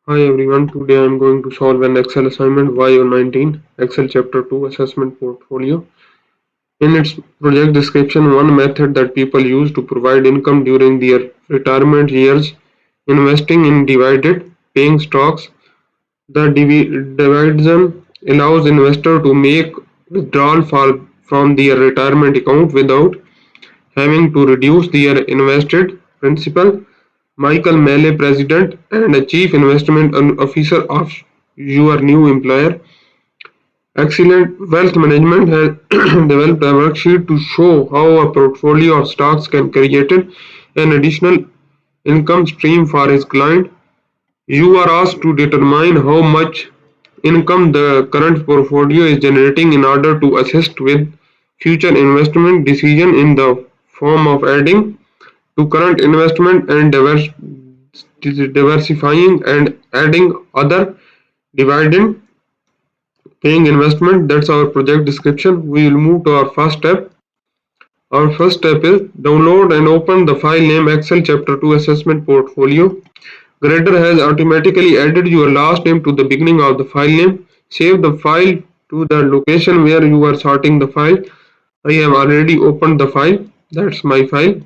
Hi everyone, today I am going to solve an Excel assignment YO19, Excel Chapter 2 Assessment Portfolio. In its project description, one method that people use to provide income during their retirement years, investing in dividend paying stocks. The dividend allows investor to make withdrawal from their retirement account without having to reduce their invested principal. Michael Malley, President and Chief Investment Officer of your new employer, Excellent Wealth Management has developed a worksheet to show how a portfolio of stocks can create an additional income stream for his client. You are asked to determine how much income the current portfolio is generating in order to assist with future investment decision in the form of adding to current investment and diversifying and adding other dividend paying investment. That's our project description. We will move to our first step. Our first step is download and open the file name Excel Chapter 2 Assessment Portfolio. Grader has automatically added your last name to the beginning of the file name. Save the file to the location where you are sorting the file. I have already opened the file. That's my file.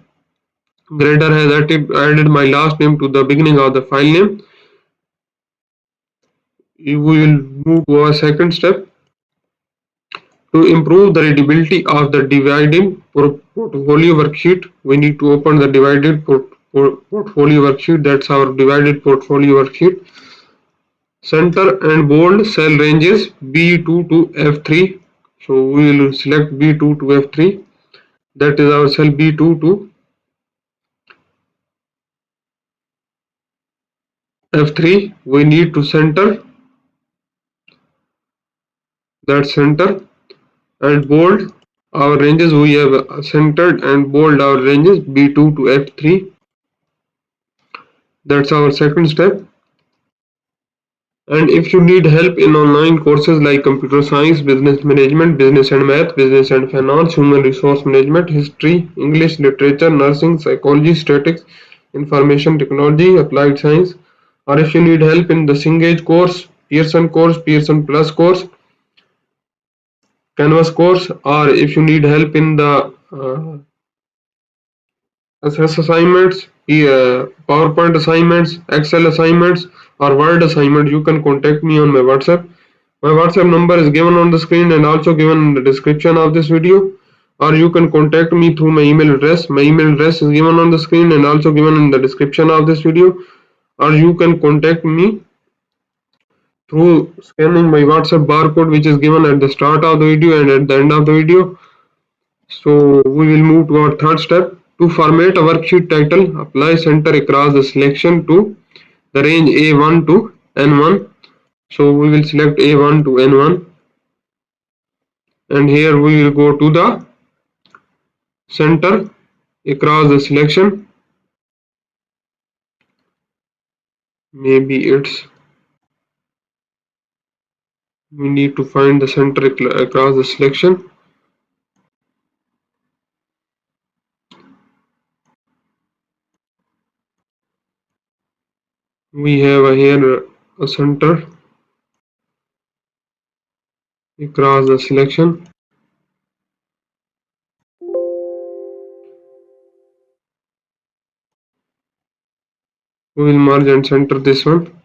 Grader has added my last name to the beginning of the file name. We will move to our second step. To improve the readability of the dividend portfolio worksheet, we need to open the divided portfolio worksheet. That's our divided portfolio worksheet. Center and bold cell ranges B2 to F3. So we will select B2 to F3. That is our cell B2 to F3. We need to center that center and bold our ranges. We have centered and bold our ranges B2 to F3. That's our second step. And if you need help in online courses like computer science, business management, business and math, business and finance, human resource management, history, English, literature, nursing, psychology, statistics, information technology, applied science, or if you need help in the Cengage course, Pearson Plus course, Canvas course, or if you need help in the assess assignments, PowerPoint assignments, Excel assignments, or Word assignment, you can contact me on my WhatsApp. My WhatsApp number is given on the screen and also given in the description of this video. Or you can contact me through my email address. My email address is given on the screen and also given in the description of this video. Or you can contact me through scanning my WhatsApp barcode, which is given at the start of the video and at the end of the video. So we will move to our third step. To format a worksheet title, apply center across the selection to the range A1 to N1. So we will select A1 to N1, and here we will go to the center across the selection. Maybe we need to find the center across the selection. We have here a center across the selection. We will merge and center this one.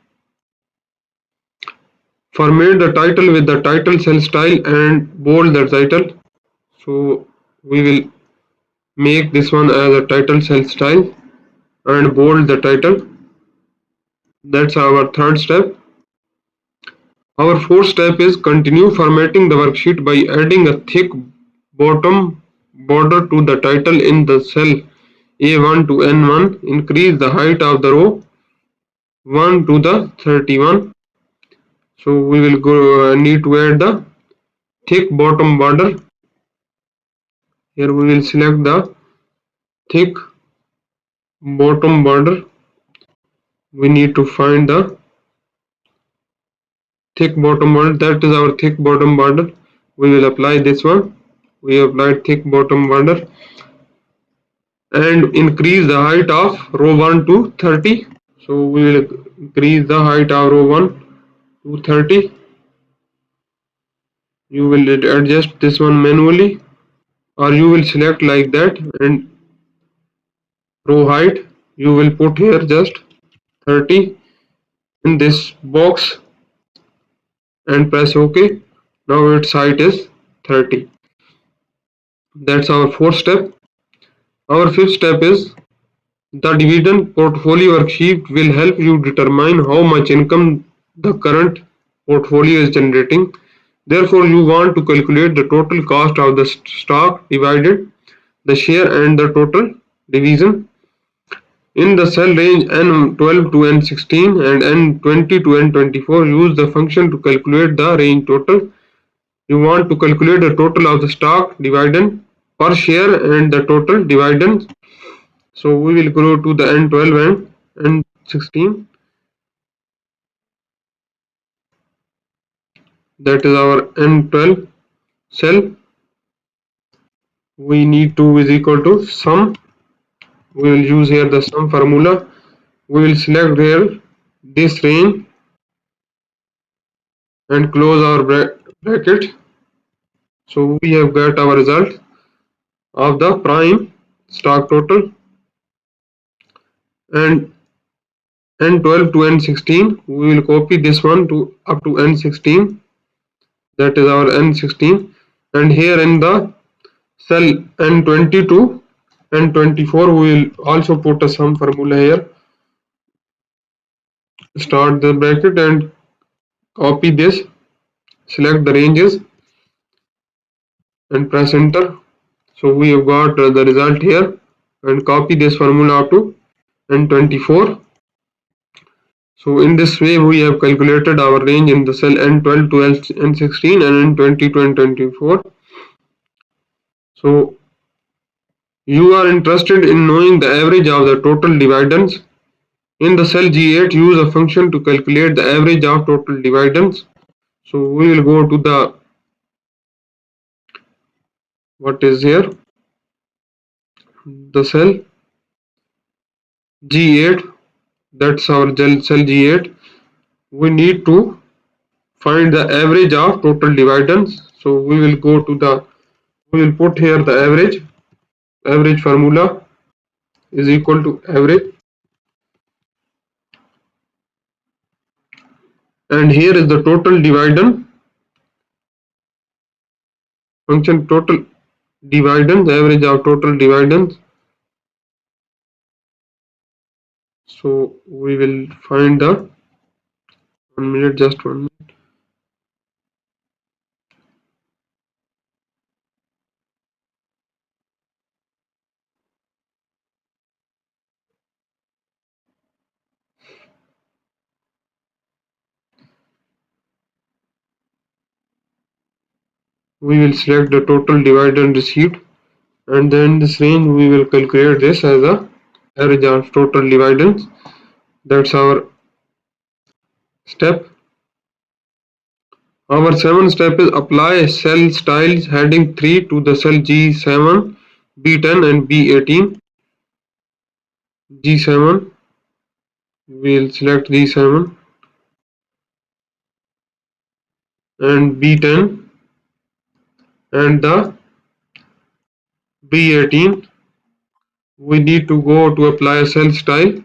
Format the title with the title cell style and bold the title. So we will make this one as a title cell style and bold the title. That's our third step. Our fourth step is continue formatting the worksheet by adding a thick bottom border to the title in the cell A1 to N1. Increase the height of the row 1 to the 31. So we will need to add the thick bottom border. Here we will select the thick bottom border. We need to find the thick bottom border. That is our thick bottom border. We will apply this one. We applied thick bottom border and increase the height of row 1 to 30. So we will increase the height of row 1 to 30. You will adjust this one manually, or you will select like that, and row height you will put here just 30 in this box and press OK. Now its height is 30. That's our fourth step. Our fifth step is the dividend portfolio worksheet will help you determine how much income the current portfolio is generating. Therefore, you want to calculate the total cost of the stock divided the share and the total division. In the cell range N12 to N16 and N20 to N24, use the function to calculate the range total. You want to calculate the total of the stock dividend per share and the total dividend. So we will go to the N12 and N16. That is our N12 cell. We need to is equal to sum. We will use here the sum formula. We will select here this range and close our bracket. So we have got our result of the prime stock total, and N12 to N16. We will copy this one to up to N16. That is our N16. And here in the cell N22 and 24, we will also put a sum formula here. Start the bracket and copy this, select the ranges and press enter. So we have got the result here, and copy this formula up to N24. So in this way we have calculated our range in the cell N12 to N16 and N20 to N24. So you are interested in knowing the average of the total dividends. In the cell G8, use a function to calculate the average of total dividends. So we will go to the what is here, the cell G8, that's our cell G8. We need to find the average of total dividends. So we will go to the, we will put here the average formula is equal to average, and here is the total dividend function, total dividends, average of total dividends. So we will find the 1 minute, just 1 minute. We will select the total dividend received, and then this range we will calculate this as a average of total dividends. That's our step. Our seventh step is apply cell styles heading 3 to the cell G7, B10 and B18. G7, we'll select G7, and B10 and the B18. We need to go to apply a cell style.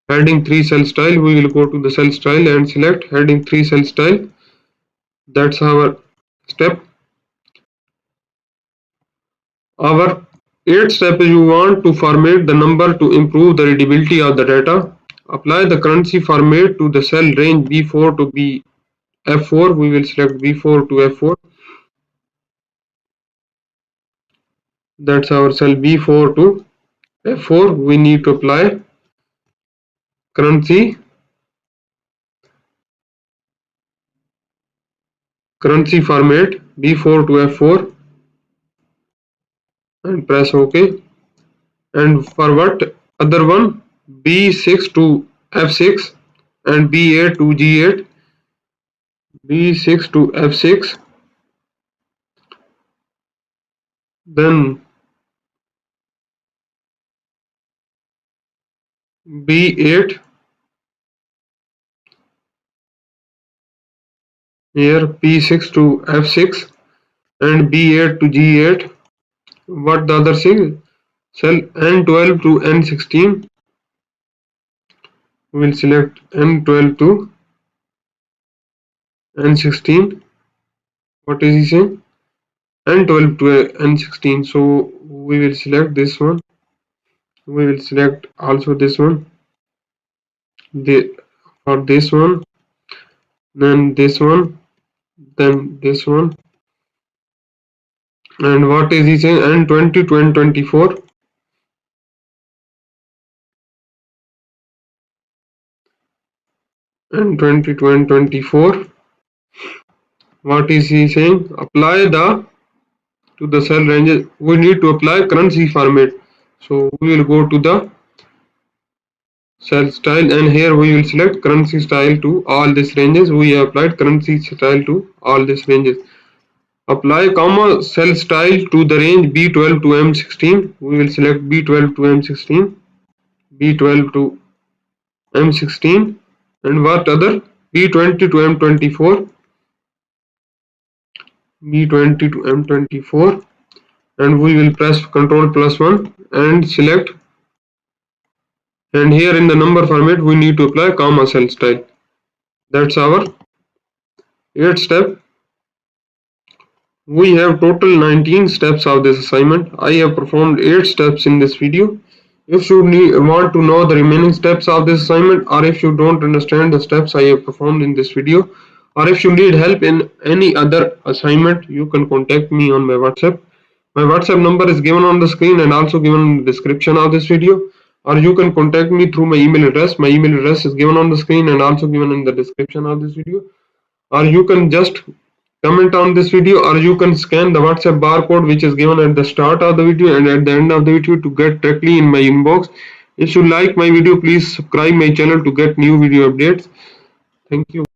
Heading 3 cell style, we will go to the cell style and select heading 3 cell style. That's our step. Our eighth step is you want to format the number to improve the readability of the data. Apply the currency format to the cell range B4 to F4. We will select B4 to F4. That's our cell B4 to F4. We need to apply currency format B4 to F4 and press OK. And for what other one, B6 to F6 and B8 to G8, B6 to F6, then B8, here P6 to F6 and B8 to G8. What the other thing? Cell N12 to N16. We will select N12 to N16. What is he saying? N12 to N16. So we will select this one. We will select also this one. For this one, then this one, then this one. And what is he saying? N20 to N24. N20 to N24. What is he saying? Apply the to the cell ranges. We need to apply currency format. So we will go to the cell style and here we will select currency style to all these ranges. We have applied currency style to all these ranges. Apply comma cell style to the range B12 to M16. We will select B12 to M16. B12 to M16 and what other? B20 to M24. B20 to M24 and we will press Ctrl plus 1 and select, and here in the number format we need to apply comma cell style. That's our 8th step. We have total 19 steps of this assignment. I have performed 8 steps in this video. If you want to know the remaining steps of this assignment, or if you don't understand the steps I have performed in this video, or if you need help in any other assignment, you can contact me on my WhatsApp. My WhatsApp number is given on the screen and also given in the description of this video, or you can contact me through my email address. My email address is given on the screen and also given in the description of this video, or you can just comment on this video, or you can scan the WhatsApp barcode which is given at the start of the video and at the end of the video to get directly in my inbox. If you like my video, please subscribe my channel to get new video updates. Thank you.